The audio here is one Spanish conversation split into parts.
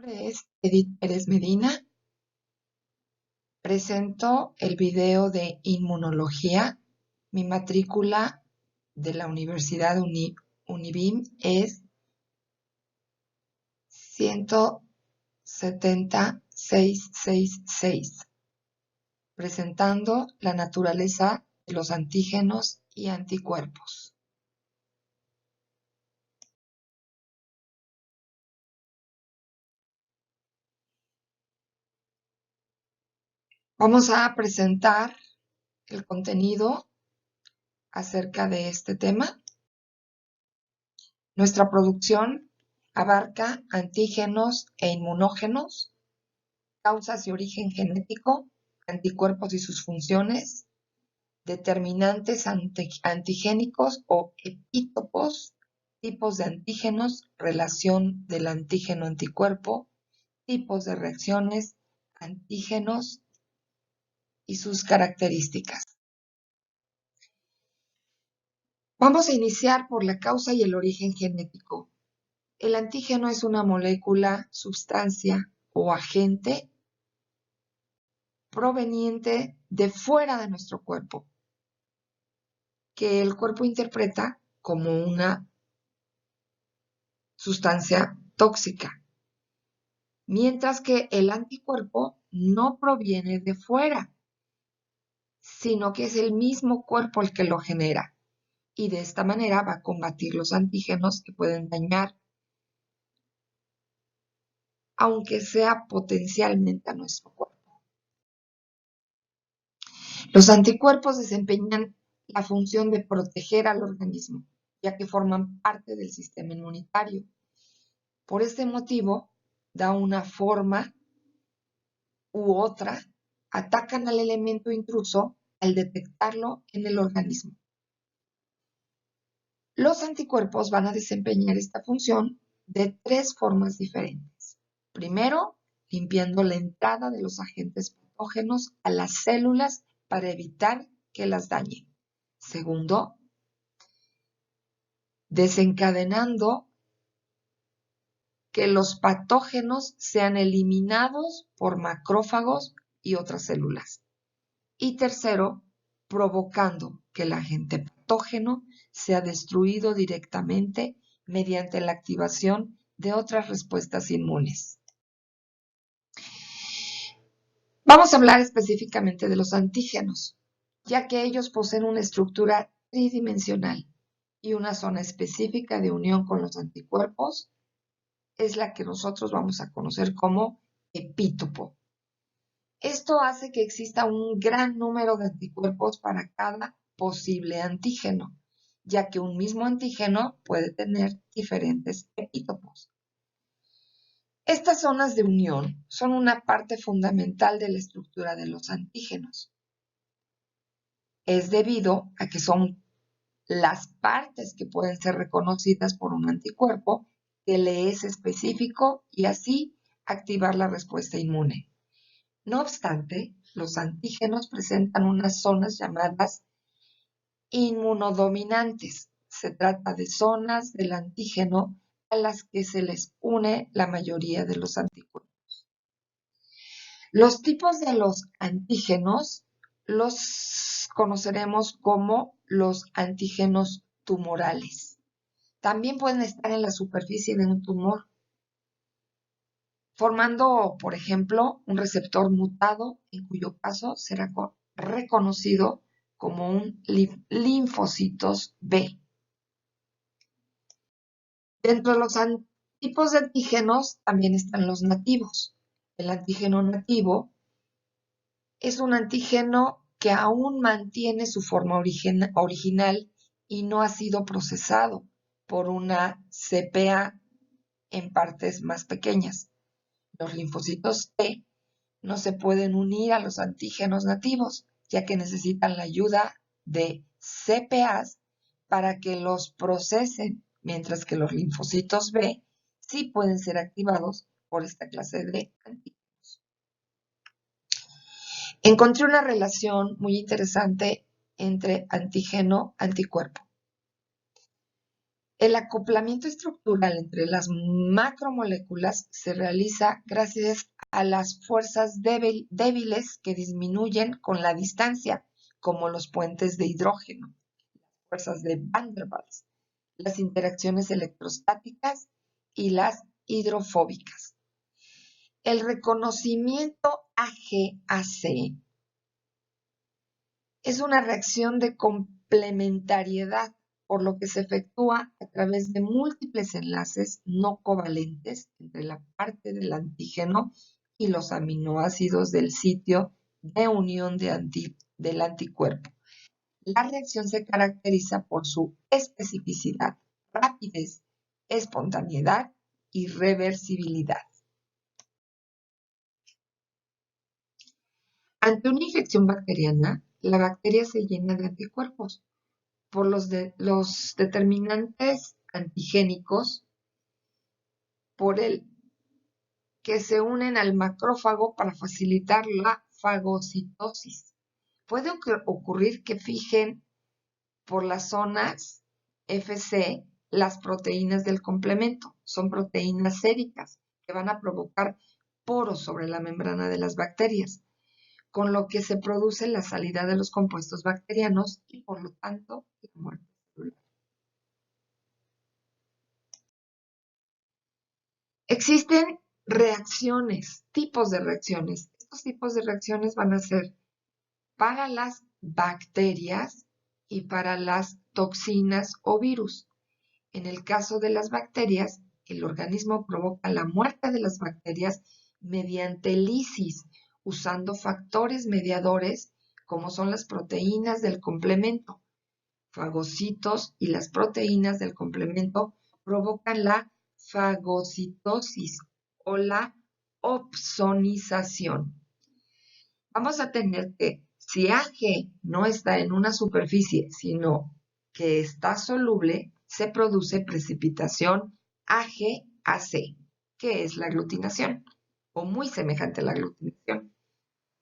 nombre es Edith Pérez Medina. Presento el video de inmunología. Mi matrícula de la Universidad Univim es 170666, presentando la naturaleza de los antígenos y anticuerpos. Vamos a presentar el contenido acerca de este tema. Nuestra producción abarca antígenos e inmunógenos, causas y origen genético, anticuerpos y sus funciones, determinantes antigénicos o epítopos, tipos de antígenos, relación del antígeno-anticuerpo, tipos de reacciones, antígenos y sus características. Vamos a iniciar por la causa y el origen genético. El antígeno es una molécula, sustancia o agente proveniente de fuera de nuestro cuerpo, que el cuerpo interpreta como una sustancia tóxica, mientras que el anticuerpo no proviene de fuera, sino que es el mismo cuerpo el que lo genera, y de esta manera va a combatir los antígenos que pueden dañar, aunque sea potencialmente a nuestro cuerpo. Los anticuerpos desempeñan la función de proteger al organismo, ya que forman parte del sistema inmunitario. Por este motivo, da una forma u otra, atacan al elemento intruso al detectarlo en el organismo. Los anticuerpos van a desempeñar esta función de tres formas diferentes. Primero, limpiando la entrada de los agentes patógenos a las células para evitar que las dañen. Segundo, desencadenando que los patógenos sean eliminados por macrófagos y otras células. Y tercero, provocando que el agente patógeno sea destruido directamente mediante la activación de otras respuestas inmunes. Vamos a hablar específicamente de los antígenos, ya que ellos poseen una estructura tridimensional y una zona específica de unión con los anticuerpos es la que nosotros vamos a conocer como epítopo. Esto hace que exista un gran número de anticuerpos para cada posible antígeno, ya que un mismo antígeno puede tener diferentes epítopos. Estas zonas de unión son una parte fundamental de la estructura de los antígenos. Es debido a que son las partes que pueden ser reconocidas por un anticuerpo que le es específico y así activar la respuesta inmune. No obstante, los antígenos presentan unas zonas llamadas inmunodominantes. Se trata de zonas del antígeno a las que se les une la mayoría de los anticuerpos. Los tipos de los antígenos los conoceremos como los antígenos tumorales. También pueden estar en la superficie de un tumor, formando, por ejemplo, un receptor mutado, en cuyo caso será reconocido como un linfocitos B. Dentro de los tipos de antígenos también están los nativos. El antígeno nativo es un antígeno que aún mantiene su forma original y no ha sido procesado por una CPA en partes más pequeñas. Los linfocitos T no se pueden unir a los antígenos nativos, ya que necesitan la ayuda de CPAs para que los procesen, mientras que los linfocitos B sí pueden ser activados por esta clase de antígenos. Encontré una relación muy interesante entre antígeno-anticuerpo. El acoplamiento estructural entre las macromoléculas se realiza gracias a las fuerzas débiles que disminuyen con la distancia, como los puentes de hidrógeno, fuerzas de Van der Waals, las interacciones electrostáticas y las hidrofóbicas. El reconocimiento AGAC es una reacción de complementariedad, por lo que se efectúa a través de múltiples enlaces no covalentes entre la parte del antígeno y los aminoácidos del sitio de unión del anticuerpo. La reacción se caracteriza por su especificidad, rapidez, espontaneidad y reversibilidad. Ante una infección bacteriana, la bacteria se llena de anticuerpos por los determinantes antigénicos por el que se unen al macrófago para facilitar la fagocitosis. Puede ocurrir que fijen por las zonas Fc las proteínas del complemento. Son proteínas séricas que van a provocar poros sobre la membrana de las bacterias, con lo que se produce la salida de los compuestos bacterianos y por lo tanto la muerte celular. Existen reacciones, tipos de reacciones. Estos tipos de reacciones van a ser para las bacterias y para las toxinas o virus. En el caso de las bacterias, el organismo provoca la muerte de las bacterias mediante lisis, usando factores mediadores como son las proteínas del complemento. Fagocitos y las proteínas del complemento provocan la fagocitosis o la opsonización. Vamos a tener que, si AG no está en una superficie, sino que está soluble, se produce precipitación AG-AC, que es la aglutinación, o muy semejante a la aglutinación.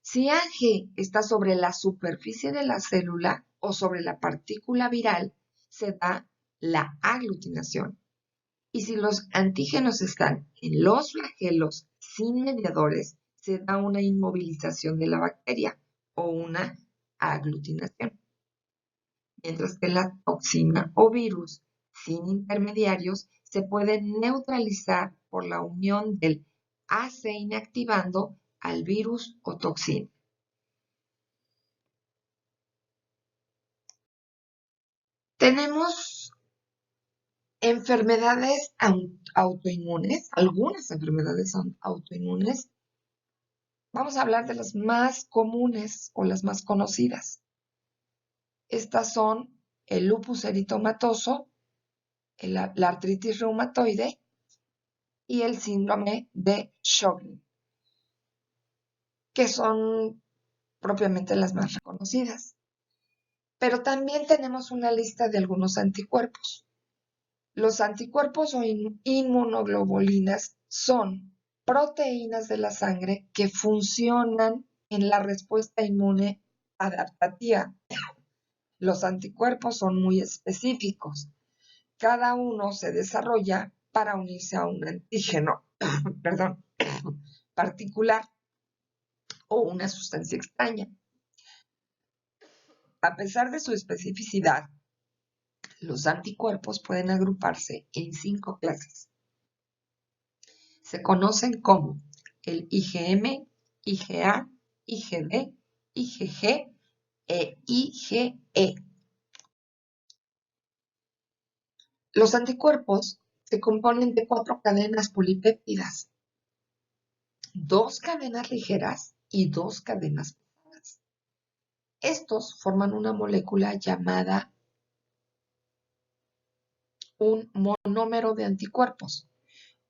Si AG está sobre la superficie de la célula o sobre la partícula viral, se da la aglutinación. Y si los antígenos están en los flagelos sin mediadores, se da una inmovilización de la bacteria o una aglutinación. Mientras que la toxina o virus sin intermediarios se puede neutralizar por la unión del AC inactivando al virus o toxina. Tenemos enfermedades autoinmunes, algunas enfermedades autoinmunes. Vamos a hablar de las más comunes o las más conocidas. Estas son el lupus eritomatoso, la artritis reumatoide y el síndrome de Sjögren, que son propiamente las más reconocidas. Pero también tenemos una lista de algunos anticuerpos. Los anticuerpos o inmunoglobulinas son proteínas de la sangre que funcionan en la respuesta inmune adaptativa. Los anticuerpos son muy específicos. Cada uno se desarrolla para unirse a un antígeno particular o una sustancia extraña. A pesar de su especificidad, los anticuerpos pueden agruparse en 5 clases. Se conocen como el IgM, IgA, IgD, IgG e IgE. Los anticuerpos se componen de 4 cadenas polipéptidas, 2 cadenas ligeras y 2 cadenas pesadas. Estos forman una molécula llamada un monómero de anticuerpos.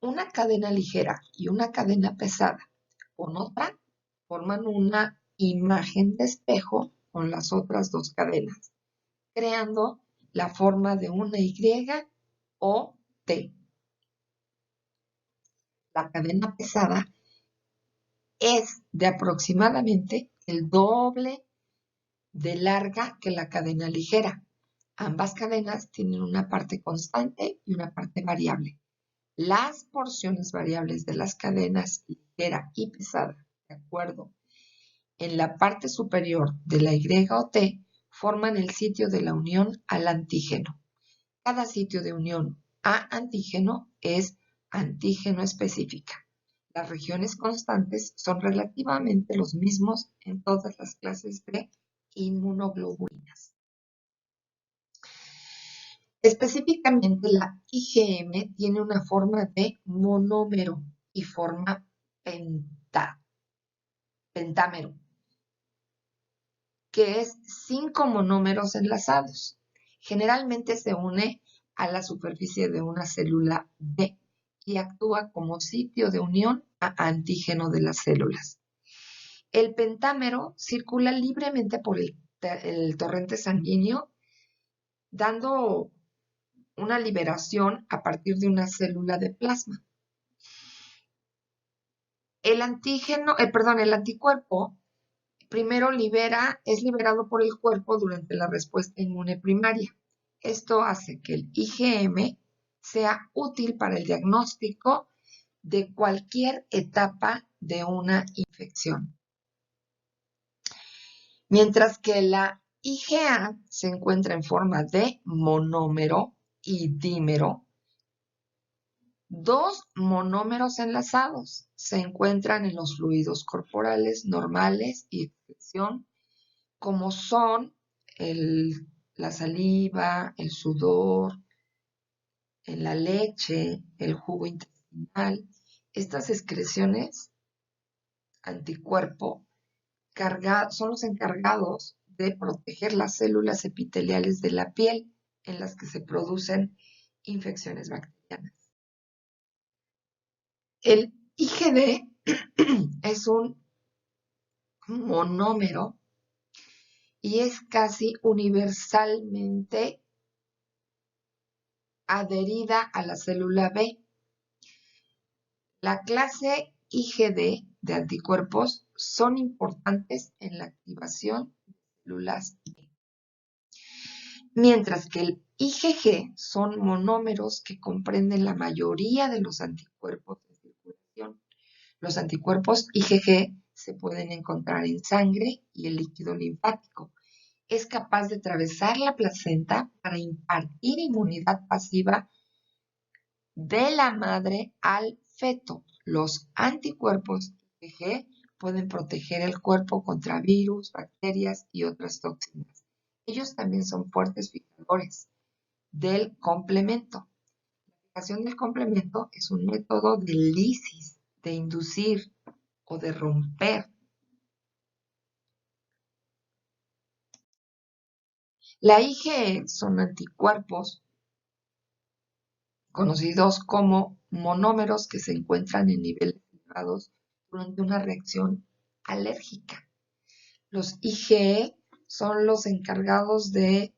Una cadena ligera y una cadena pesada con otra forman una imagen de espejo con las otras 2 cadenas, creando la forma de una Y o T. La cadena pesada es de aproximadamente el doble de larga que la cadena ligera. Ambas cadenas tienen una parte constante y una parte variable. Las porciones variables de las cadenas ligera y pesada, de acuerdo, en la parte superior de la Y o T, forman el sitio de la unión al antígeno. Cada sitio de unión a antígeno es antígeno específica. Las regiones constantes son relativamente los mismos en todas las clases de inmunoglobulinas. Específicamente, la IgM tiene una forma de monómero y forma pentámero, que es 5 monómeros enlazados. Generalmente se une a la superficie de una célula B y actúa como sitio de unión a antígeno de las células. El pentámero circula libremente por el torrente sanguíneo, dando una liberación a partir de una célula de plasma. El anticuerpo primero es liberado por el cuerpo durante la respuesta inmune primaria. Esto hace que el IgM sea útil para el diagnóstico de cualquier etapa de una infección. Mientras que la IgA se encuentra en forma de monómero y dímero, dos monómeros enlazados se encuentran en los fluidos corporales normales y excreción, como son la saliva, el sudor, en la leche, el jugo intestinal. Estas excreciones anticuerpo son los encargados de proteger las células epiteliales de la piel en las que se producen infecciones bacterianas. El IgD es un monómero y es casi universalmente adherida a la célula B. La clase IgD de anticuerpos son importantes en la activación de células B, mientras que el IgG son monómeros que comprenden la mayoría de los anticuerpos de circulación. Los anticuerpos IgG se pueden encontrar en sangre y el líquido linfático. Es capaz de atravesar la placenta para impartir inmunidad pasiva de la madre al feto. Los anticuerpos IgG pueden proteger el cuerpo contra virus, bacterias y otras toxinas. Ellos también son fuertes fijadores del complemento. La fijación del complemento es un método de lisis, de inducir o de romper. La IgE son anticuerpos conocidos como monómeros que se encuentran en niveles elevados durante una reacción alérgica. Los IgE son los encargados de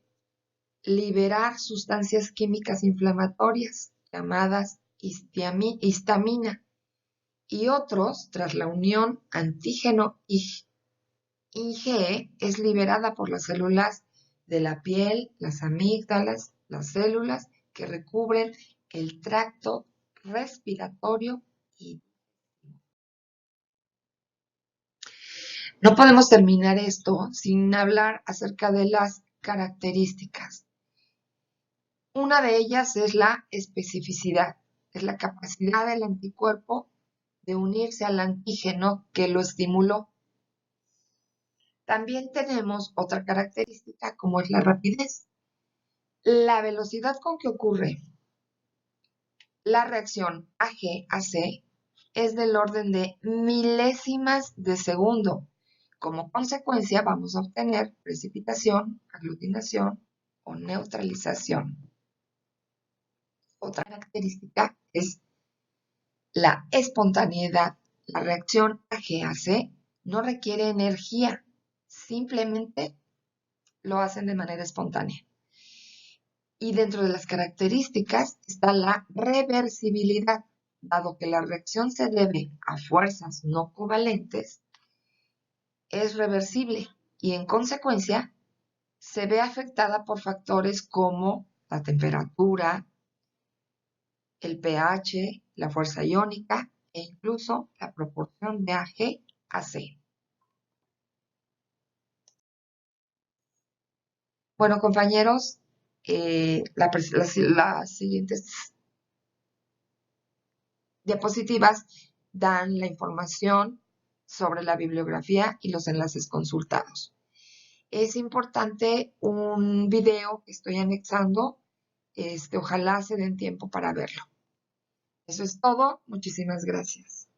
liberar sustancias químicas inflamatorias llamadas histamina y otros, tras la unión antígeno-IgE, es liberada por las células de la piel, las amígdalas, las células que recubren el tracto respiratorio y no podemos terminar esto sin hablar acerca de las características. Una de ellas es la especificidad, es la capacidad del anticuerpo de unirse al antígeno que lo estimuló. También tenemos otra característica como es la rapidez. La velocidad con que ocurre la reacción AG-AC es del orden de milésimas de segundo. Como consecuencia vamos a obtener precipitación, aglutinación o neutralización. Otra característica es la espontaneidad. La reacción AG-AC no requiere energía, simplemente lo hacen de manera espontánea. Y dentro de las características está la reversibilidad. Dado que la reacción se debe a fuerzas no covalentes, es reversible y en consecuencia se ve afectada por factores como la temperatura, el pH, la fuerza iónica e incluso la proporción de Ag a C. Bueno, compañeros, las siguientes diapositivas dan la información sobre la bibliografía y los enlaces consultados. Es importante un video que estoy anexando, ojalá se den tiempo para verlo. Eso es todo, muchísimas gracias.